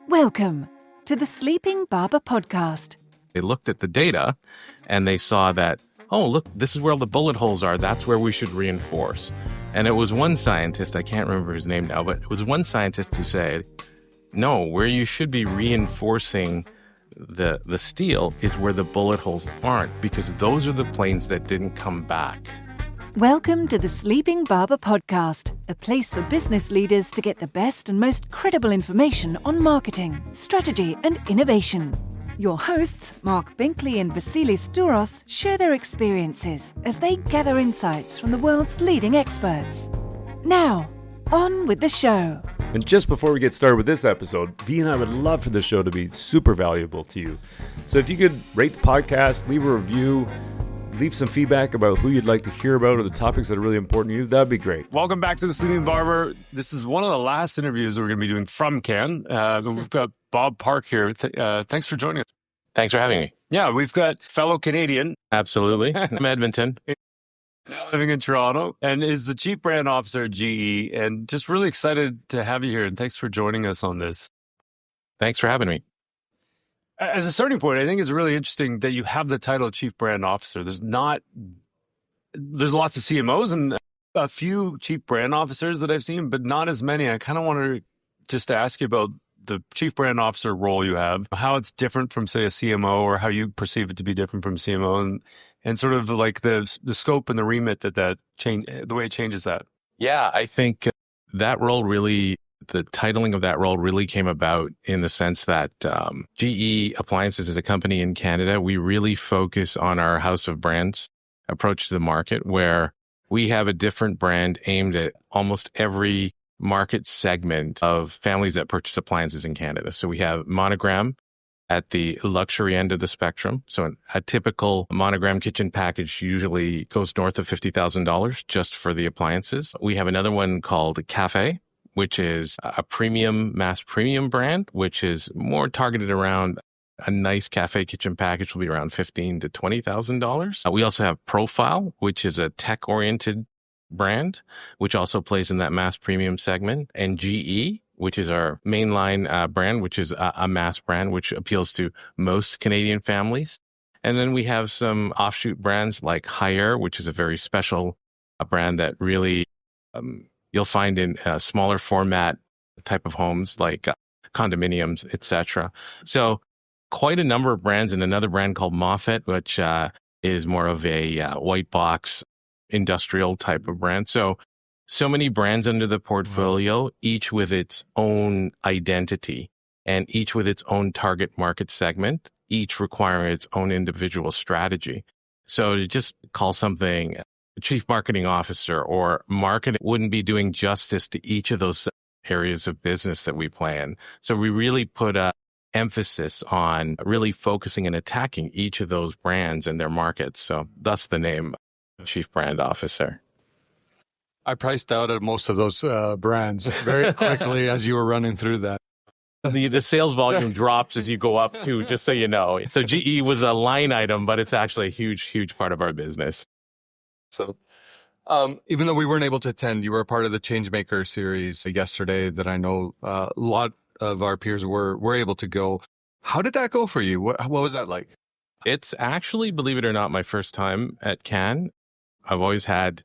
Welcome to the Sleeping Barber Podcast. They looked at the data and they saw that, oh, look, this is where all the bullet holes are. That's where we should reinforce. And it was one scientist, I can't remember his name now, but it was one scientist who said, no, where you should be reinforcing the steel is where the bullet holes aren't, because those are the planes that didn't come back. Welcome to the Sleeping Barber Podcast, a place for business leaders to get the best and most credible information on marketing, strategy, and innovation. Your hosts, Mark Binkley and Vasilis Douros, share their experiences as they gather insights from the world's leading experts. Now, on with the show. And just before we get started with this episode, V and I would love for the show to be super valuable to you. So if you could rate the podcast, leave a review, leave some feedback about who you'd like to hear about or the topics that are really important to you, that'd be great. Welcome back to the Sleeping Barber. This is one of the last interviews we're going to be doing from Cannes. We've got Bob Park here. Thanks for joining us. Thanks for having me. Yeah, we've got fellow Canadian. Absolutely. I'm Edmonton. Living in Toronto, and is the Chief Brand Officer at GE. And just really excited to have you here. And thanks for joining us on this. Thanks for having me. As a starting point, I think it's really interesting that you have the title of Chief Brand Officer. There's lots of CMOs and a few Chief Brand Officers that I've seen, but not as many. I kind of wanted just to ask you about the Chief Brand Officer role you have, how it's different from, say, a CMO, or how you perceive it to be different from CMO, and sort of like the scope and the remit that change, the way it changes that. Yeah, I think that role really, the titling of that role really came about in the sense that GE Appliances is a company in Canada. We really focus on our house of brands approach to the market, where we have a different brand aimed at almost every market segment of families that purchase appliances in Canada. So we have Monogram at the luxury end of the spectrum. So a typical Monogram kitchen package usually goes north of $50,000 just for the appliances. We have another one called Cafe, which is a mass premium brand, which is more targeted around a nice cafe kitchen package will be around $15,000 to $20,000. We also have Profile, which is a tech-oriented brand, which also plays in that mass premium segment, and GE, which is our mainline brand, which is a mass brand, which appeals to most Canadian families. And then we have some offshoot brands like Haier, which is a very special brand that really you'll find in smaller format type of homes like condominiums, etc. So quite a number of brands, and another brand called Moffat, which is more of a white box industrial type of brand. So many brands under the portfolio, each with its own identity and each with its own target market segment, each requiring its own individual strategy. So to just call something Chief Marketing Officer or marketing wouldn't be doing justice to each of those areas of business that we play in. So we really put a emphasis on really focusing and attacking each of those brands and their markets. So thus the name Chief Brand Officer. I priced out at most of those brands very quickly as you were running through that. The sales volume drops as you go up too, just so you know. So GE was a line item, but it's actually a huge, huge part of our business. So even though we weren't able to attend, you were a part of the Changemaker series yesterday that I know a lot of our peers were able to go. How did that go for you? What was that like? It's actually, believe it or not, my first time at Cannes. I've always had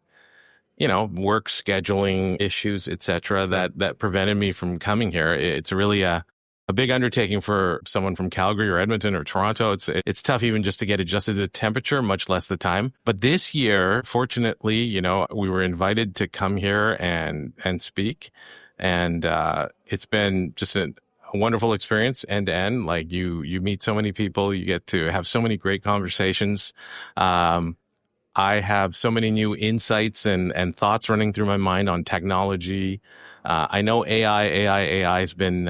work scheduling issues, etc., that prevented me from coming here. It's really a big undertaking for someone from Calgary or Edmonton or Toronto. It's tough even just to get adjusted to the temperature, much less the time. But this year, fortunately, we were invited to come here and speak, and it's been just a wonderful experience end to end. Like you meet so many people, you get to have so many great conversations. I have so many new insights and thoughts running through my mind on technology. I know AI has been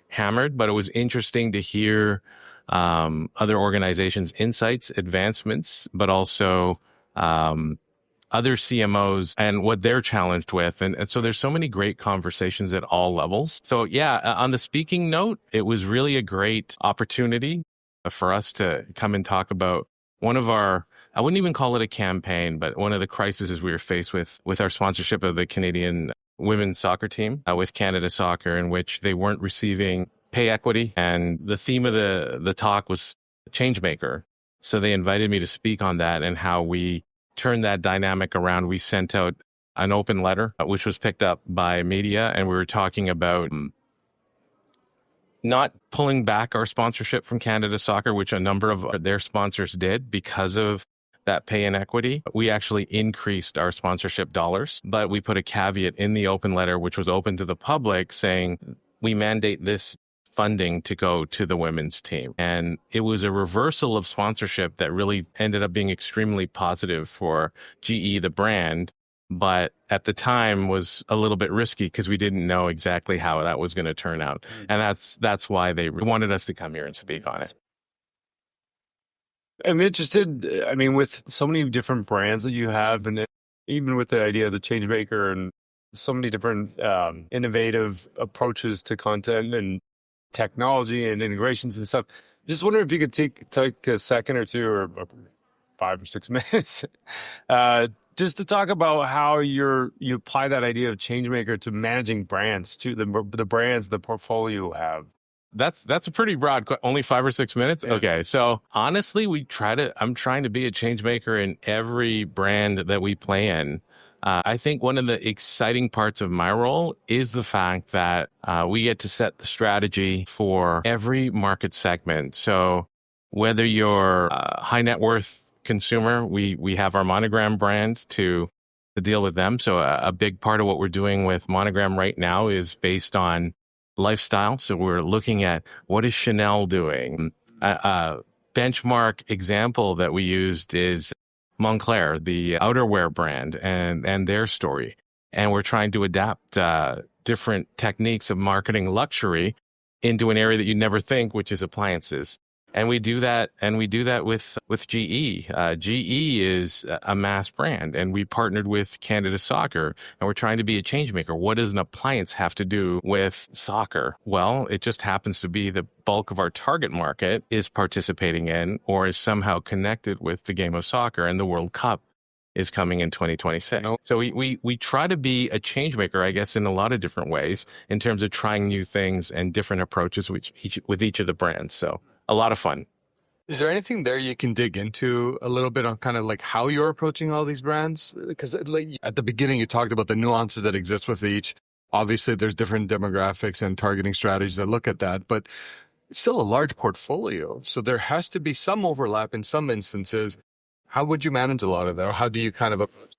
hammered, but it was interesting to hear other organizations' insights, advancements, but also other CMOs and what they're challenged with. And so there's so many great conversations at all levels. So yeah, on the speaking note, it was really a great opportunity for us to come and talk about one of our, I wouldn't even call it a campaign, but one of the crises we were faced with our sponsorship of the Canadian women's soccer team with Canada Soccer, in which they weren't receiving pay equity. And the theme of the talk was Changemaker. So they invited me to speak on that and how we turned that dynamic around. We sent out an open letter, which was picked up by media. And we were talking about not pulling back our sponsorship from Canada Soccer, which a number of their sponsors did because of that pay inequity. We actually increased our sponsorship dollars, but we put a caveat in the open letter, which was open to the public, saying we mandate this funding to go to the women's team. And it was a reversal of sponsorship that really ended up being extremely positive for GE, the brand, but at the time was a little bit risky because we didn't know exactly how that was going to turn out. And that's why they wanted us to come here and speak on it. I'm interested, I mean, with so many different brands that you have, and even with the idea of the Changemaker and so many different innovative approaches to content and technology and integrations and stuff, just wondering if you could take a second or two or 5 or 6 minutes just to talk about how you apply that idea of Changemaker to managing brands, to the brands, the portfolio you have. That's a pretty broad, only 5 or 6 minutes. Yeah. Okay. So honestly, I'm trying to be a change maker in every brand that we play in. I think one of the exciting parts of my role is the fact that we get to set the strategy for every market segment. So whether you're a high net worth consumer, we have our Monogram brand to deal with them. So a big part of what we're doing with Monogram right now is based on lifestyle. So we're looking at what is Chanel doing. A benchmark example that we used is Moncler, the outerwear brand, and their story. And we're trying to adapt different techniques of marketing luxury into an area that you'd never think, which is appliances. And we do that with GE. GE is a mass brand, and we partnered with Canada Soccer, and we're trying to be a change maker. What does an appliance have to do with soccer? Well, it just happens to be the bulk of our target market is participating in or is somehow connected with the game of soccer, and the World Cup is coming in 2026. So we try to be a change maker, I guess, in a lot of different ways in terms of trying new things and different approaches with each of the brands. So a lot of fun. Is there anything there you can dig into a little bit on kind of like how you're approaching all these brands? Because like at the beginning, you talked about the nuances that exist with each. Obviously, there's different demographics and targeting strategies that look at that, but it's still a large portfolio. So there has to be some overlap in some instances. How would you manage a lot of that? Or how do you kind of approach?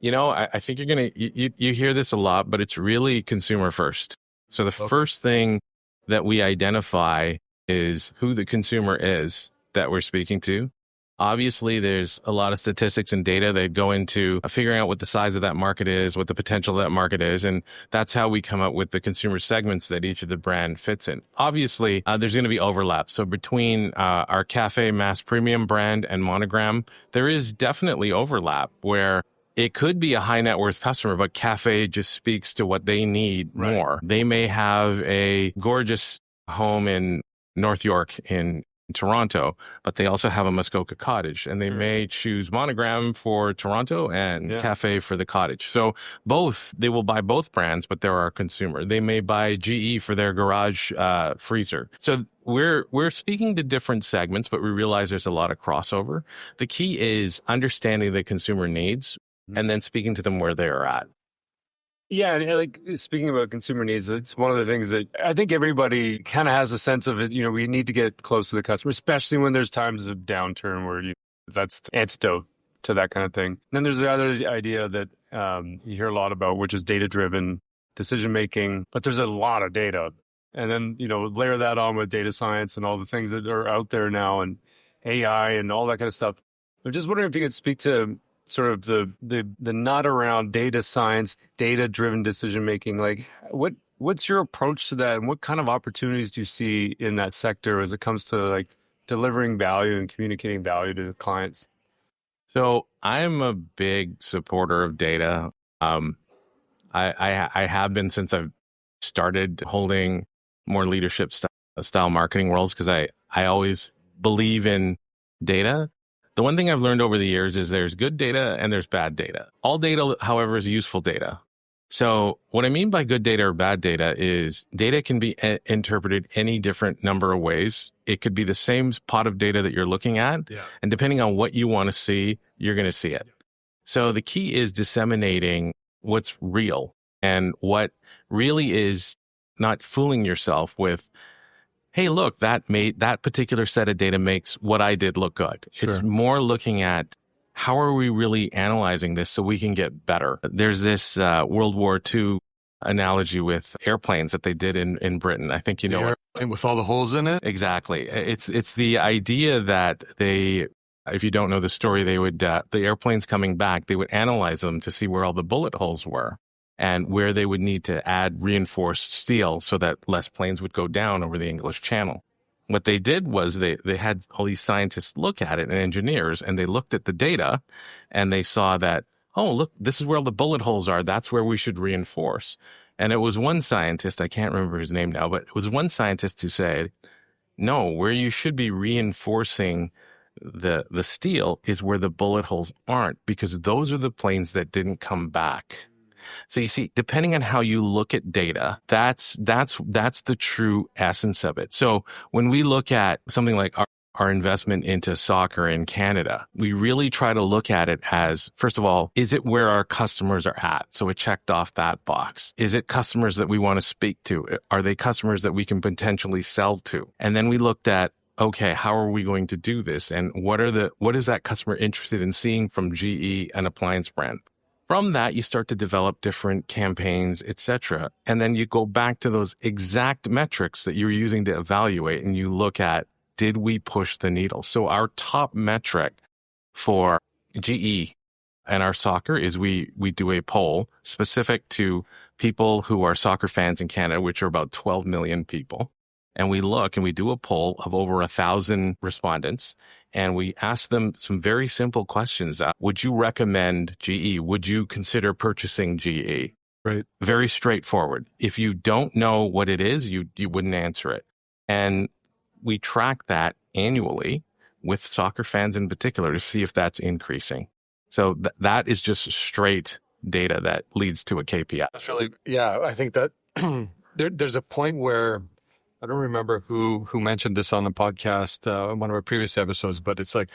You know, I think you hear this a lot, but it's really consumer first. So the first thing that we identify is who the consumer is that we're speaking to. Obviously, there's a lot of statistics and data that go into figuring out what the size of that market is, what the potential of that market is, and that's how we come up with the consumer segments that each of the brand fits in. Obviously, there's going to be overlap. So between our Cafe Mass Premium brand and Monogram, there is definitely overlap where it could be a high net worth customer, but Cafe just speaks to what they need more. They may have a gorgeous home in North York in Toronto, but they also have a Muskoka cottage, and they may choose Monogram for Toronto and Cafe for the cottage. So they will buy both brands, but they're our consumer. They may buy GE for their garage freezer. So we're speaking to different segments, but we realize there's a lot of crossover. The key is understanding the consumer needs and then speaking to them where they're at. Yeah, and like speaking about consumer needs, it's one of the things that I think everybody kind of has a sense of it. You know, we need to get close to the customer, especially when there's times of downturn where that's the antidote to that kind of thing. Then there's the other idea that you hear a lot about, which is data-driven decision making, but there's a lot of data. And then, layer that on with data science and all the things that are out there now and AI and all that kind of stuff. I'm just wondering if you could speak to sort of the nut around data science, data-driven decision-making. Like what's your approach to that, and what kind of opportunities do you see in that sector as it comes to like delivering value and communicating value to the clients? So I'm a big supporter of data. I have been since I've started holding more leadership style marketing roles, because I always believe in data. The one thing I've learned over the years is there's good data and there's bad data. All data, however, is useful data. So what I mean by good data or bad data is data can be interpreted any different number of ways. It could be the same pot of data that you're looking at. And depending on what you want to see, you're going to see it. So the key is disseminating what's real and what really is, not fooling yourself with, hey, look, that particular set of data makes what I did look good. Sure. It's more looking at how are we really analyzing this so we can get better. There's this World War II analogy with airplanes that they did in Britain. I think you know it. And with all the holes in it? Exactly. It's the idea that they, if you don't know the story, they would, the airplanes coming back, they would analyze them to see where all the bullet holes were and where they would need to add reinforced steel so that less planes would go down over the English Channel. What they did was they had all these scientists look at it and engineers, and they looked at the data and they saw that, oh, look, this is where all the bullet holes are. That's where we should reinforce. And it was one scientist, I can't remember his name now, but it was one scientist who said, no, where you should be reinforcing the steel is where the bullet holes aren't, because those are the planes that didn't come back. So you see, depending on how you look at data, that's the true essence of it. So when we look at something like our investment into soccer in Canada, we really try to look at it as, first of all, is it where our customers are at? So we checked off that box. Is it customers that we want to speak to? Are they customers that we can potentially sell to? And then we looked at, okay, how are we going to do this? And what is that customer interested in seeing from GE, an appliance brand? From that, you start to develop different campaigns, etc. And then you go back to those exact metrics that you're using to evaluate, and you look at, did we push the needle? So our top metric for GE and our soccer is we do a poll specific to people who are soccer fans in Canada, which are about 12 million people. And we look and we do a poll of over 1,000 respondents, and we ask them some very simple questions. Would you recommend GE? Would you consider purchasing GE? Right. Very straightforward. If you don't know what it is, you wouldn't answer it. And we track that annually with soccer fans in particular to see if that's increasing. So that is just straight data that leads to a KPI. That's really, yeah, I think that there's a point where, I don't remember who mentioned this on the podcast, one of our previous episodes, but it's like,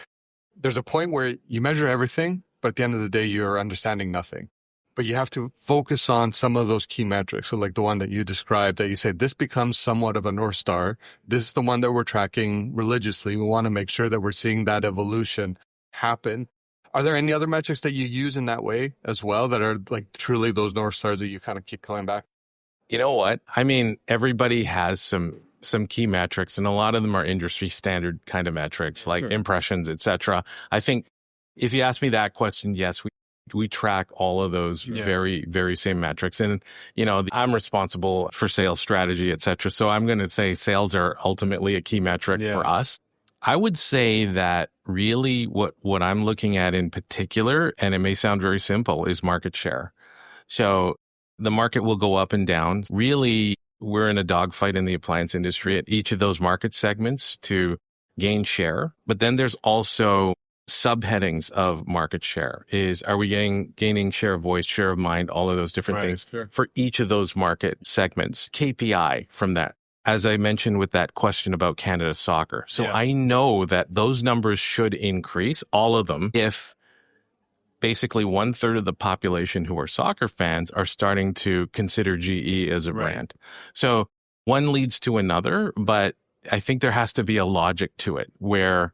there's a point where you measure everything, but at the end of the day, you're understanding nothing. But you have to focus on some of those key metrics. So like the one that you described, that you say, this becomes somewhat of a North Star. This is the one that we're tracking religiously. We want to make sure that we're seeing that evolution happen. Are there any other metrics that you use in that way as well that are like truly those North Stars that you kind of keep coming back? You know what? I mean, everybody has some key metrics, and a lot of them are industry standard kind of metrics like impressions, etc. I think if you ask me that question, yes, we track all of those very, very same metrics. And, you know, I'm responsible for sales strategy, etc. So I'm going to say sales are ultimately a key metric for us. I would say that really what I'm looking at in particular, and it may sound very simple, is market share. So the market will go up and down. Really, we're in a dogfight in the appliance industry at each of those market segments to gain share. But then there's also subheadings of market share. Are we gaining share of voice, share of mind, all of those different things for each of those market segments? KPI from that. As I mentioned with that question about Canada soccer. So I know that those numbers should increase, all of them, if basically 1/3 of the population who are soccer fans are starting to consider GE as a brand. So one leads to another, but I think there has to be a logic to it where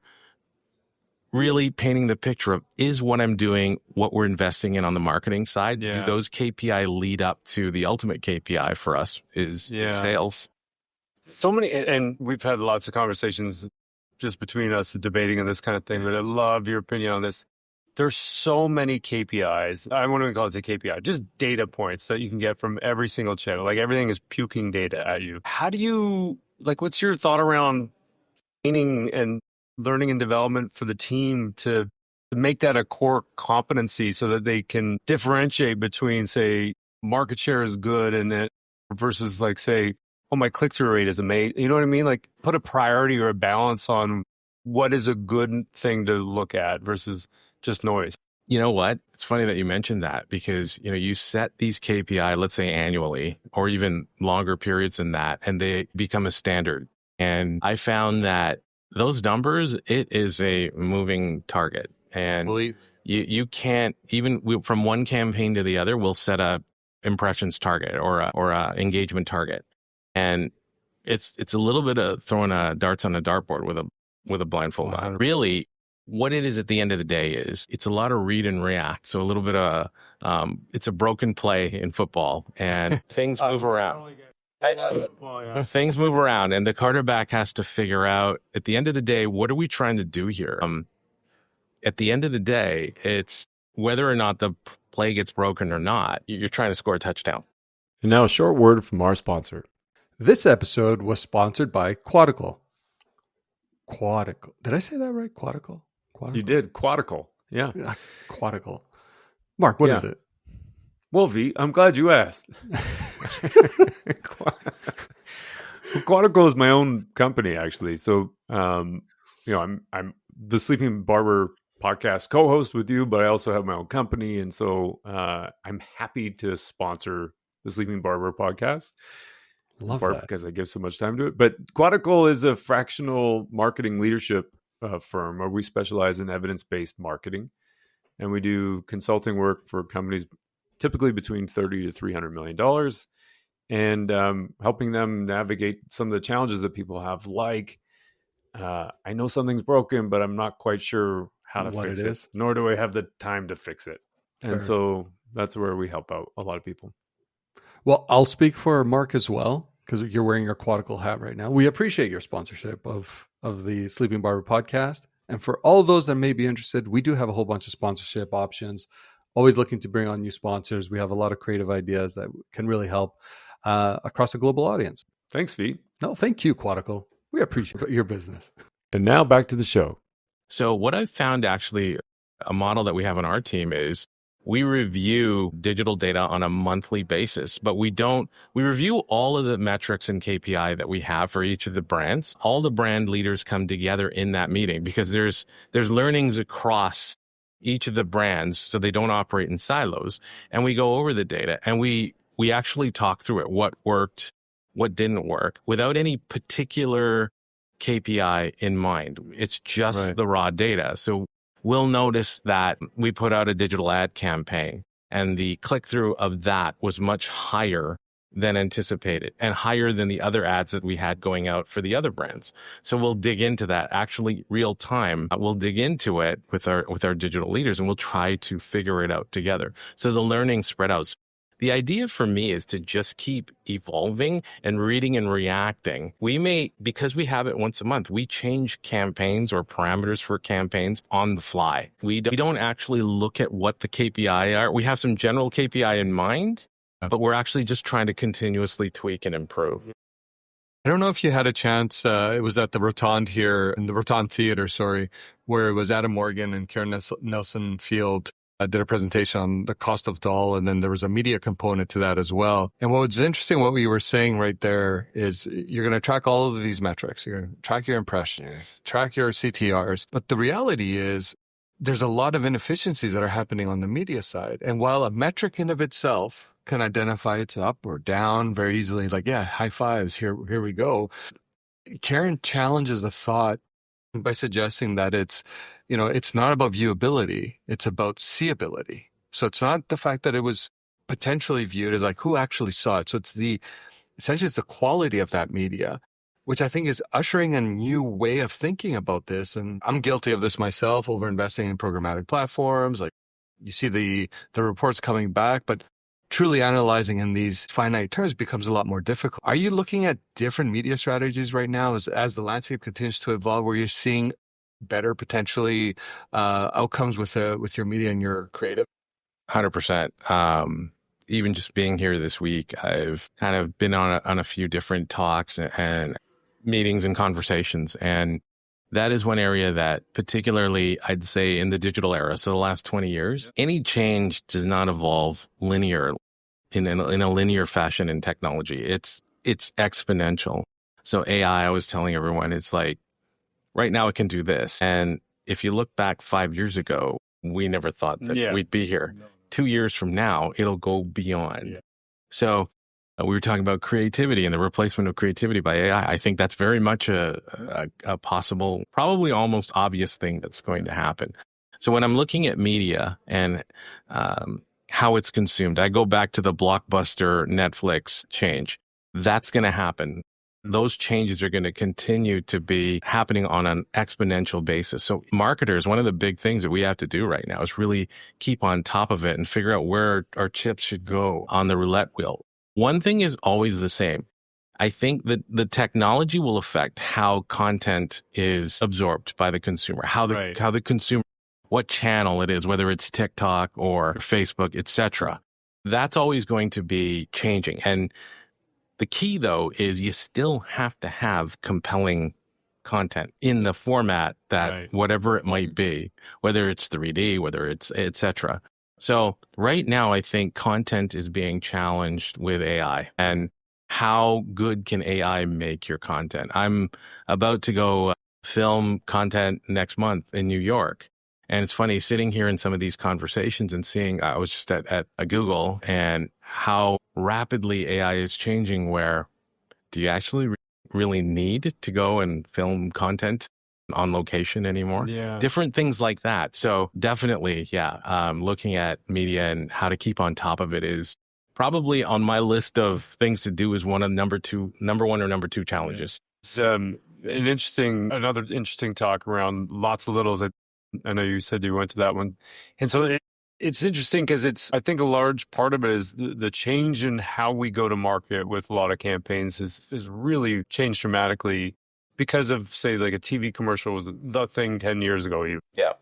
really painting the picture of, is what I'm doing, what we're investing in on the marketing side, do those KPI lead up to the ultimate KPI for us is sales. So many, and we've had lots of conversations just between us debating on this kind of thing, but I love your opinion on this. There's so many KPIs. I won't even call it a KPI, just data points that you can get from every single channel. Like everything is puking data at you. How do you, like, what's your thought around training and learning and development for the team to make that a core competency so that they can differentiate between, say, market share is good and it versus like, say, oh, my click-through rate is amazing. You know what I mean? Like put a priority or a balance on what is a good thing to look at versus just noise. You know what? It's funny that you mentioned that because, you set these KPI, let's say annually or even longer periods than that, and they become a standard. And I found that those numbers, it is a moving target. And you can't from one campaign to the other, we'll set a impressions target or a engagement target. And it's a little bit of throwing darts on a dartboard with a blindfold on. Really, what it is at the end of the day is it's a lot of read and react. So a little bit of it's a broken play in football, and things move around. Things move around, and the quarterback has to figure out at the end of the day, what are we trying to do here? At the end of the day, it's whether or not the play gets broken or not. You're trying to score a touchdown. And now a short word from our sponsor. This episode was sponsored by Quadical. Quadical. Did I say that right? Quadical? You did. Quadical. Yeah. Quadical. Mark, what is it? Well, V, I'm glad you asked. Quadical is my own company, actually. So, I'm the Sleeping Barber podcast co-host with you, but I also have my own company. And so I'm happy to sponsor the Sleeping Barber podcast. Love that. Because I give so much time to it. But Quadical is a fractional marketing leadership firm where we specialize in evidence-based marketing. And we do consulting work for companies typically between $30 to $300 million, and helping them navigate some of the challenges that people have, like, I know something's broken, but I'm not quite sure how to fix it, nor do I have the time to fix it. Fair. And so that's where we help out a lot of people. Well, I'll speak for Mark as well, because you're wearing your Quadical hat right now. We appreciate your sponsorship of the Sleeping Barber podcast. And for all of those that may be interested, we do have a whole bunch of sponsorship options. Always looking to bring on new sponsors. We have a lot of creative ideas that can really help across a global audience. Thanks, V. No, thank you, Quadical. We appreciate your business. And now back to the show. So what I've found, actually, a model that we have on our team is we review digital data on a monthly basis, but we review all of the metrics and KPI that we have for each of the brands. All the brand leaders come together in that meeting because there's learnings across each of the brands, so they don't operate in silos. And we go over the data, and we actually talk through it, what worked, what didn't work, without any particular KPI in mind. It's just the raw data. So we'll notice that we put out a digital ad campaign, and the click-through of that was much higher than anticipated and higher than the other ads that we had going out for the other brands. So we'll dig into that, actually real time. We'll dig into it with our digital leaders, and we'll try to figure it out together. So the learning spread out. The idea for me is to just keep evolving and reading and reacting. Because we have it once a month, we change campaigns or parameters for campaigns on the fly. We don't actually look at what the KPI are. We have some general KPI in mind, but we're actually just trying to continuously tweak and improve. I don't know if you had a chance, it was at the Rotond here, in the Rotond Theater, where it was Adam Morgan and Karen Nelson Field did a presentation on the cost of doll, and then there was a media component to that as well. And what was interesting, what we were saying right there, is you're going to track all of these metrics. You're going to track your impressions, track your CTRs. But the reality is there's a lot of inefficiencies that are happening on the media side. And while a metric in of itself can identify it's up or down very easily, like, yeah, high fives, here we go. Karen challenges the thought by suggesting that it's not about viewability, it's about seeability. So it's not the fact that it was potentially viewed as like who actually saw it. So it's essentially it's the quality of that media, which I think is ushering a new way of thinking about this. And I'm guilty of this myself, over investing in programmatic platforms. Like, you see the reports coming back, but truly analyzing in these finite terms becomes a lot more difficult. Are you looking at different media strategies right now as the landscape continues to evolve, where you're seeing better potentially outcomes with your media and your creative? 100%. Even just being here this week, I've kind of been on a few different talks and meetings and conversations. And that is one area that particularly, I'd say, in the digital era, so the last 20 years, any change does not evolve linear in a linear fashion in technology. It's exponential. So AI, I was telling everyone, it's like, right now it can do this. And if you look back 5 years ago, we never thought that we'd be here. 2 years from now, it'll go beyond. Yeah. So we were talking about creativity and the replacement of creativity by AI. I think that's very much a possible, probably almost obvious thing that's going to happen. So when I'm looking at media and how it's consumed, I go back to the Blockbuster Netflix change. That's going to happen. Those changes are going to continue to be happening on an exponential basis. So marketers, one of the big things that we have to do right now is really keep on top of it and figure out where our chips should go on the roulette wheel. One thing is always the same. I think that the technology will affect how content is absorbed by the consumer, how the consumer, what channel it is, whether it's TikTok or Facebook, etc. That's always going to be changing. And the key, though, is you still have to have compelling content in the format that whatever it might be, whether it's 3D, whether it's etc. So right now, I think content is being challenged with AI. And how good can AI make your content? I'm about to go film content next month in New York. And it's funny sitting here in some of these conversations and seeing, I was just at a Google, and how rapidly AI is changing, where do you actually really need to go and film content on location anymore? Yeah. Different things like that. So definitely, looking at media and how to keep on top of it is probably on my list of things to do, is one of number one or number two challenges. It's another interesting talk around lots of littles. I know you said you went to that one. And so it's interesting because I think a large part of it is the change in how we go to market with a lot of campaigns is really changed dramatically because of, say, like a TV commercial was the thing 10 years ago. Yeah.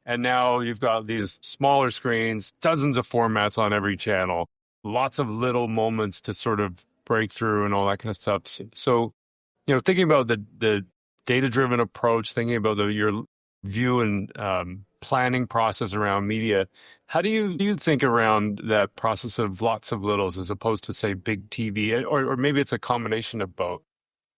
And now you've got these smaller screens, dozens of formats on every channel, lots of little moments to sort of break through and all that kind of stuff. So, thinking about the data-driven approach, thinking about your view and planning process around media, how do you think around that process of lots of littles as opposed to, say, big TV, or maybe it's a combination of both?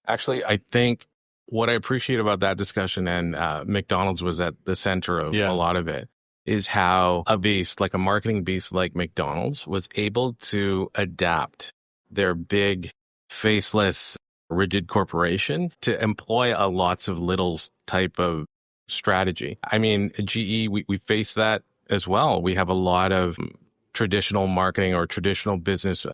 Actually, I think what I appreciate about that discussion, and McDonald's was at the center of a lot of it, is how a marketing beast like McDonald's was able to adapt their big, faceless, rigid corporation to employ a lots of littles type of strategy. I mean, GE, we face that as well. We have a lot of traditional marketing or traditional business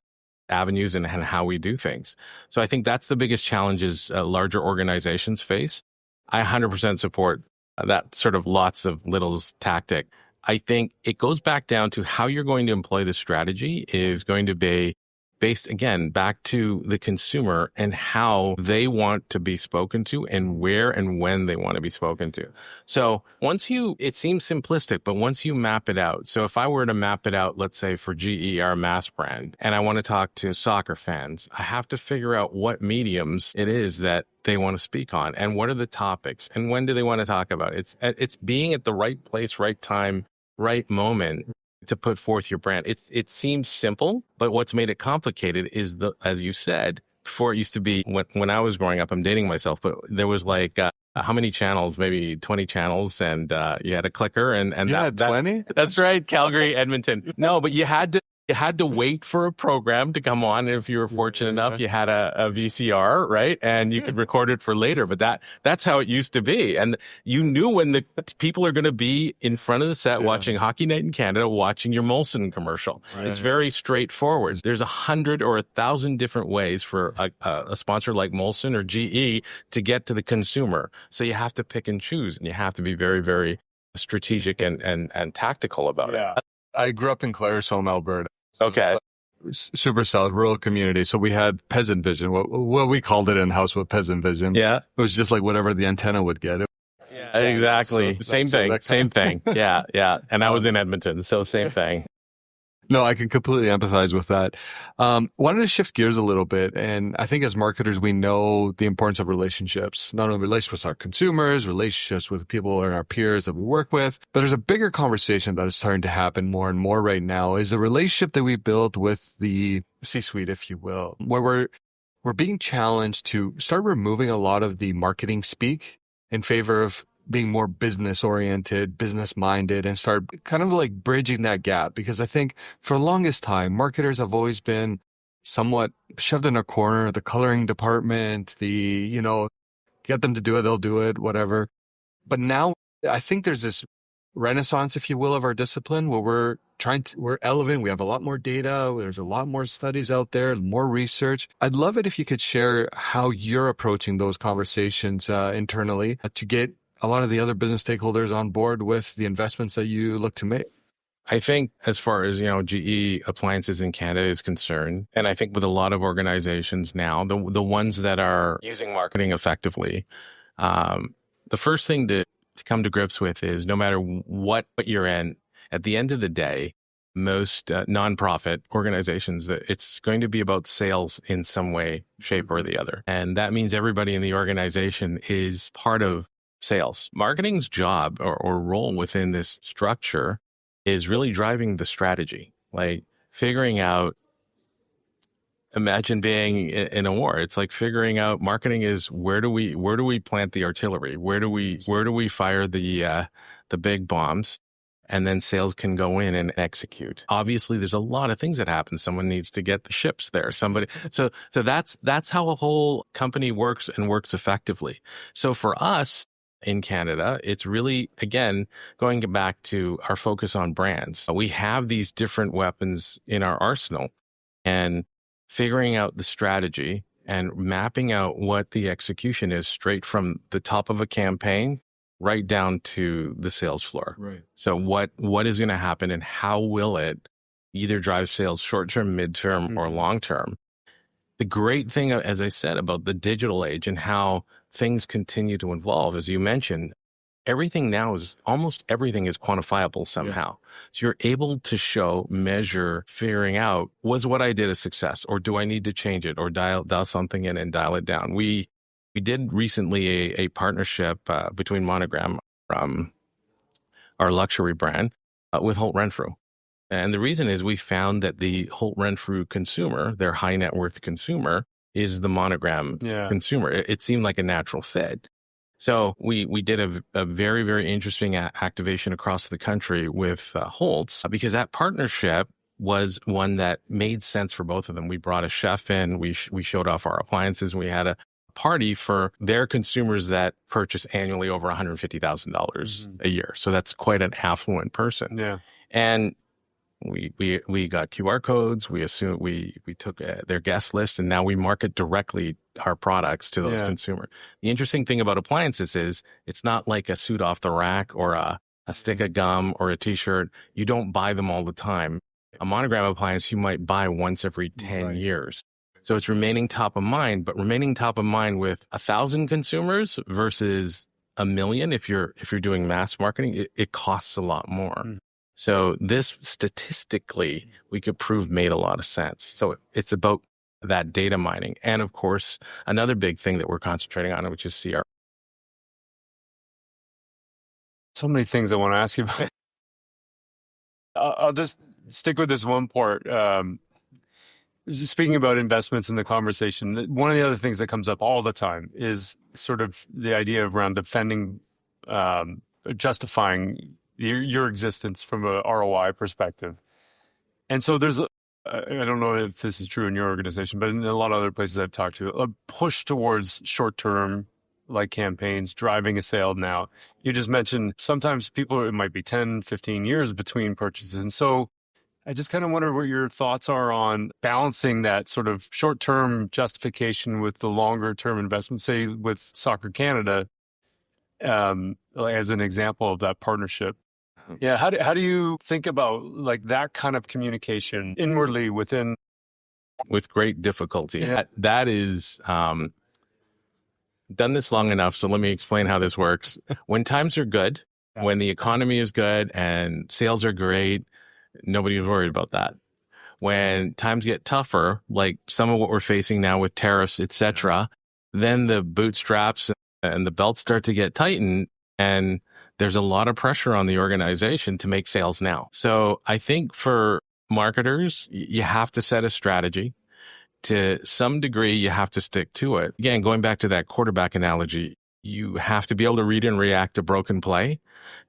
avenues and how we do things. So I think that's the biggest challenges larger organizations face. I 100% support that sort of lots of littles tactic. I think it goes back down to how you're going to employ the strategy is going to be based, again, back to the consumer and how they want to be spoken to and where and when they want to be spoken to. So it seems simplistic, but once you map it out, so if I were to map it out, let's say for GE, our mass brand, and I want to talk to soccer fans, I have to figure out what mediums it is that they want to speak on and what are the topics and when do they want to talk about it. It's being at the right place, right time, right moment to put forth your brand. It seems simple, but what's made it complicated is as you said, before it used to be, when I was growing up, I'm dating myself, but there was like, how many channels? Maybe 20 channels, and you had a clicker, and 20? That's right, Calgary, Edmonton. No, but you had to wait for a program to come on. And if you were fortunate enough, you had a VCR, right? And you could record it for later. But that's how it used to be. And you knew when the people are going to be in front of the set watching Hockey Night in Canada, watching your Molson commercial. Right. It's very straightforward. There's 100 or 1,000 different ways for a sponsor like Molson or GE to get to the consumer. So you have to pick and choose, and you have to be very, very strategic and tactical about it. I grew up in Claresholm, Alberta. Okay. Super south, rural community. So we had peasant vision. What we called it in-house was peasant vision. Yeah. It was just like whatever the antenna would get. Yeah, exactly. So same thing. Yeah. And I was in Edmonton, so same thing. No, I can completely empathize with that. Wanted to shift gears a little bit. And I think as marketers, we know the importance of relationships, not only relationships with our consumers, relationships with people and our peers that we work with, but there's a bigger conversation that is starting to happen more and more right now is the relationship that we build with the C-suite, if you will, where we're being challenged to start removing a lot of the marketing speak in favor of being more business oriented, business minded, and start kind of like bridging that gap? Because I think for the longest time, marketers have always been somewhat shoved in a corner, the coloring department, get them to do it, they'll do it, whatever. But now I think there's this renaissance, if you will, of our discipline where we're elevating. We have a lot more data. There's a lot more studies out there, more research. I'd love it if you could share how you're approaching those conversations internally to get a lot of the other business stakeholders on board with the investments that you look to make. I think as far as, GE appliances in Canada is concerned, and I think with a lot of organizations now, the ones that are using marketing effectively, the first thing to come to grips with is no matter what you're in, at the end of the day, most nonprofit organizations, that it's going to be about sales in some way, shape, or the other. And that means everybody in the organization is part of sales. Marketing's job or role within this structure is really driving the strategy, like figuring out, imagine being in a war. It's like figuring out marketing is where do we plant the artillery? Where do we fire the big bombs? And then sales can go in and execute. Obviously, there's a lot of things that happen. Someone needs to get the ships there. So that's how a whole company works and works effectively. So for us, in Canada, it's really, again, going back to our focus on brands. We have these different weapons in our arsenal, and figuring out the strategy and mapping out what the execution is straight from the top of a campaign right down to the sales floor. Right. So what is going to happen and how will it either drive sales short-term, mid-term, or long-term? The great thing, as I said, about the digital age and how things continue to evolve, as you mentioned, almost everything is quantifiable somehow. Yeah. So you're able to show, measure, figuring out, was what I did a success, or do I need to change it or dial something in and dial it down? We did recently a partnership between Monogram, our luxury brand, with Holt Renfrew. And the reason is we found that the Holt Renfrew consumer, their high net worth consumer, is the Monogram consumer. It seemed like a natural fit. So we did a very, very interesting activation across the country with Holt's, because that partnership was one that made sense for both of them. We brought a chef in, we showed off our appliances, and we had a party for their consumers that purchase annually over $150,000 a year. So that's quite an affluent person. Yeah. And we got QR codes. We took their guest list, and now we market directly our products to those consumers. The interesting thing about appliances is it's not like a suit off the rack or a stick of gum or a t-shirt. You don't buy them all the time. A Monogram appliance you might buy once every 10 years. So it's remaining top of mind, but remaining top of mind with 1,000 consumers versus 1 million. If you're doing mass marketing, it costs a lot more. So this statistically, we could prove made a lot of sense. So it's about that data mining. And of course, another big thing that we're concentrating on, which is CR. So many things I want to ask you about. I'll just stick with this one part. Just speaking about investments in the conversation, one of the other things that comes up all the time is sort of the idea of around defending, justifying your existence from a ROI perspective. And so there's, I don't know if this is true in your organization, but in a lot of other places I've talked to, a push towards short-term like campaigns, driving a sale now. You just mentioned sometimes it might be 10, 15 years between purchases. And so I just kind of wonder what your thoughts are on balancing that sort of short-term justification with the longer-term investment, say with Soccer Canada, as an example of that partnership. Yeah. How do you think about like that kind of communication inwardly within? With great difficulty. Yeah. That is, done this long enough. So let me explain how this works. When times are good, when the economy is good and sales are great, nobody is worried about that. When times get tougher, like some of what we're facing now with tariffs, et cetera, then the bootstraps and the belts start to get tightened, and there's a lot of pressure on the organization to make sales now. So I think for marketers, you have to set a strategy. To some degree, you have to stick to it. Again, going back to that quarterback analogy, you have to be able to read and react to broken play,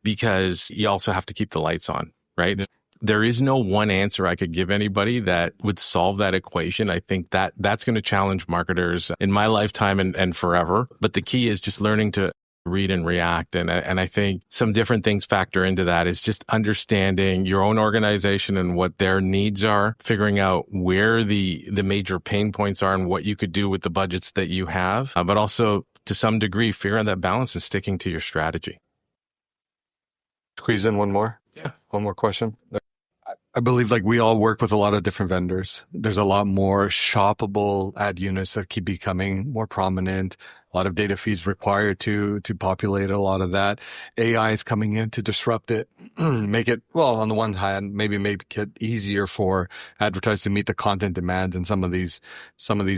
because you also have to keep the lights on, right? Yeah. There is no one answer I could give anybody that would solve that equation. I think that that's going to challenge marketers in my lifetime and forever. But the key is just learning to read and react. And I think some different things factor into that is just understanding your own organization and what their needs are, figuring out where the major pain points are and what you could do with the budgets that you have, but also to some degree, figure out that balance and sticking to your strategy. Squeeze in one more. Yeah. One more question. I believe like we all work with a lot of different vendors. There's a lot more shoppable ad units that keep becoming more prominent. A lot of data feeds required to populate a lot of that. AI is coming in to disrupt it, make it, well, on the one hand, maybe make it easier for advertisers to meet the content demands in some of these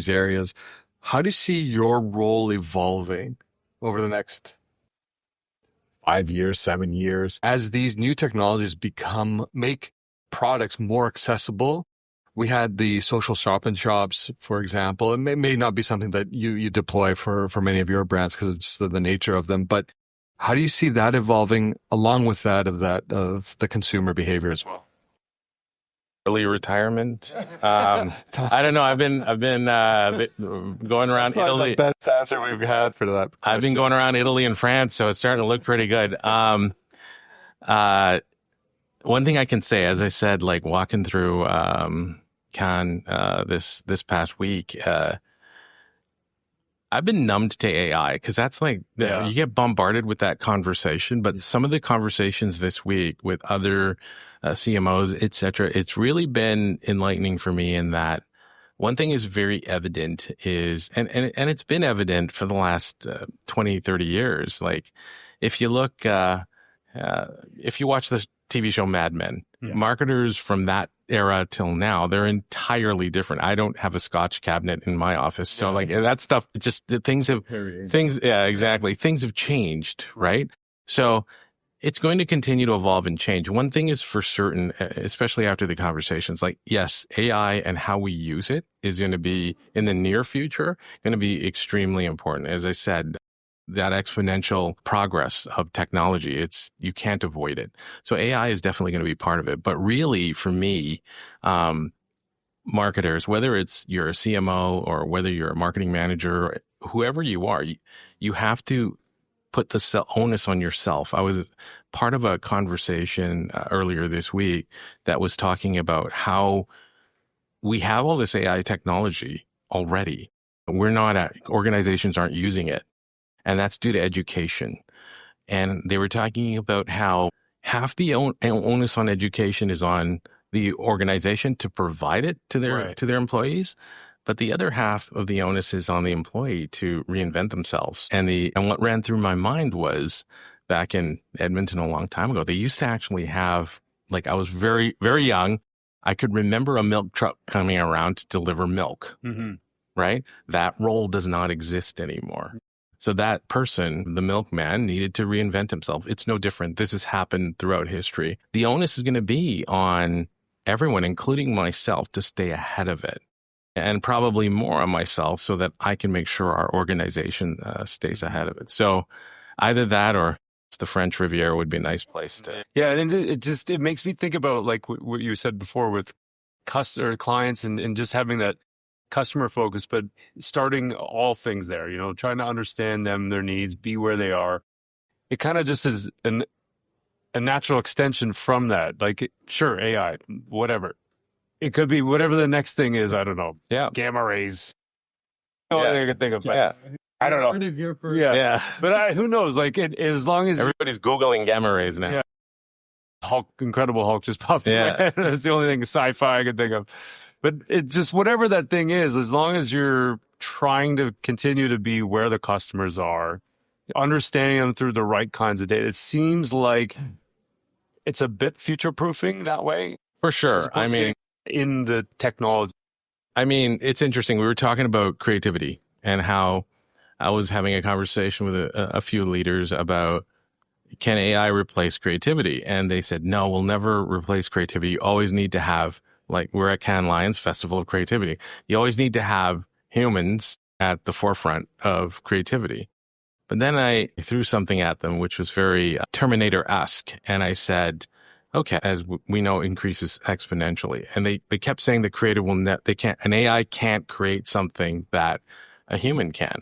areas. How do you see your role evolving over the next 5 years, 7 years, as these new technologies make products more accessible? We had the social shop and shops, for example. It may not be something that you deploy for many of your brands because it's the nature of them. But how do you see that evolving along with that of the consumer behavior as well? Early retirement. I don't know. I've been going around Italy. The best answer we've had for that question. I've been going around Italy and France, so it's starting to look pretty good. One thing I can say, as I said, like walking through Cannes this past week, I've been numbed to AI because that's like you get bombarded with that conversation. But some of the conversations this week with other CMOs, et cetera, it's really been enlightening for me in that one thing is very evident is, and it's been evident for the last 20, 30 years. Like if you look, if you watch the TV show Mad Men, marketers from that era till now, they're entirely different. I don't have a Scotch cabinet in my office. So like that stuff, things have changed, right? So it's going to continue to evolve and change. One thing is for certain, especially after the conversations, like, yes, AI and how we use it is going to be in the near future, going to be extremely important. As I said, that exponential progress of technology, you can't avoid it. So AI is definitely going to be part of it. But really, for me, marketers, whether you're a CMO or whether you're a marketing manager, whoever you are, you have to put the onus on yourself. I was part of a conversation earlier this week that was talking about how we have all this AI technology already. Organizations aren't using it. And that's due to education. And they were talking about how half the onus on education is on the organization to provide it to their employees, but the other half of the onus is on the employee to reinvent themselves. And what ran through my mind was back in Edmonton a long time ago, they used to actually have, like, I was very, very young. I could remember a milk truck coming around to deliver milk, right? That role does not exist anymore. So that person, the milkman, needed to reinvent himself. It's no different. This has happened throughout history. The onus is going to be on everyone, including myself, to stay ahead of it, and probably more on myself so that I can make sure our organization stays ahead of it. So either that or the French Riviera would be a nice place to. Yeah, and it makes me think about like what you said before with clients and just having that customer focus, but starting all things there, trying to understand them, their needs, be where they are. It kind of just is a natural extension from that. Like, sure, AI, whatever. It could be whatever the next thing is. I don't know. Yeah. Gamma rays. I can think of. But I don't know. Yeah. But who knows? Like, as long as everybody's Googling gamma rays now. Yeah. Incredible Hulk just popped in my head. That's the only thing sci-fi I could think of. But it's just whatever that thing is, as long as you're trying to continue to be where the customers are, understanding them through the right kinds of data, it seems like it's a bit future-proofing that way. For sure. I mean, in the technology. I mean, it's interesting. We were talking about creativity and how I was having a conversation with a few leaders about, can AI replace creativity? And they said, no, we'll never replace creativity. You always need to have, like, we're at Cannes Lions Festival of Creativity. You always need to have humans at the forefront of creativity. But then I threw something at them, which was very Terminator-esque. And I said, okay, as we know, increases exponentially. And they kept saying the creative an AI can't create something that a human can.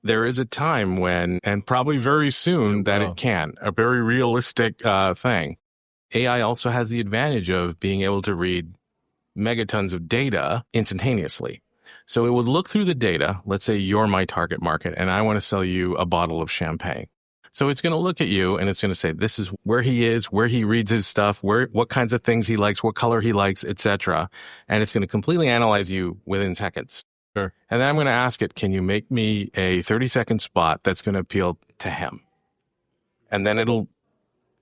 There is a time when, and probably very soon, that it can, a very realistic thing. AI also has the advantage of being able to read megatons of data instantaneously. So it would look through the data. Let's say you're my target market and I want to sell you a bottle of champagne. So it's going to look at you and it's going to say, this is where he is, where he reads his stuff, what kinds of things he likes, what color he likes, etc. And it's going to completely analyze you within seconds. Sure. And then I'm going to ask it, can you make me a 30-second spot that's going to appeal to him? And then it'll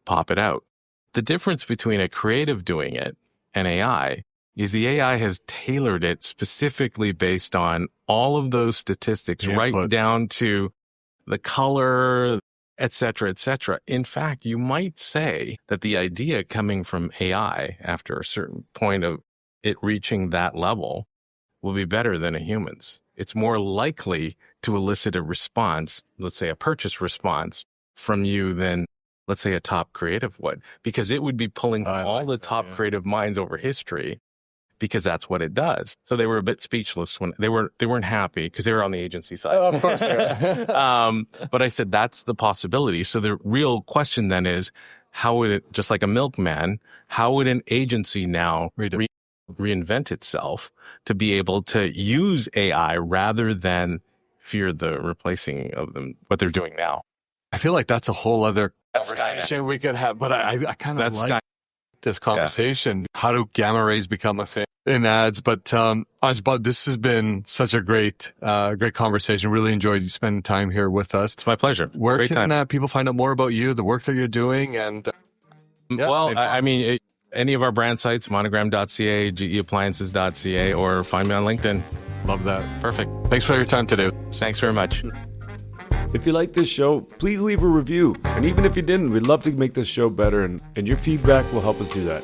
pop it out. The difference between a creative doing it and AI is the AI has tailored it specifically based on all of those statistics, right down to the color, et cetera, et cetera. In fact, you might say that the idea coming from AI after a certain point of it reaching that level will be better than a human's. It's more likely to elicit a response, let's say a purchase response from you than, let's say, a top creative would, because it would be pulling all the top creative minds over history, because that's what it does. So they were a bit speechless when they weren't happy because they were on the agency side. Of course. But I said, that's the possibility. So the real question then is, how would it, just like a milkman, how would an agency now reinvent itself to be able to use AI rather than fear the replacing of them, what they're doing now? I feel like that's a whole other conversation we could have, but I kind of like this conversation. How do gamma rays become a thing in ads? But this has been such a great conversation. Really enjoyed you spending time here with us. It's my pleasure. Where can people find out more about you, the work that you're doing? And I mean, any of our brand sites, monogram.ca, geappliances.ca, or find me on LinkedIn. Love that. Perfect. Thanks for your time today. Thanks very much. If you like this show, please leave a review. And even if you didn't, we'd love to make this show better, and your feedback will help us do that.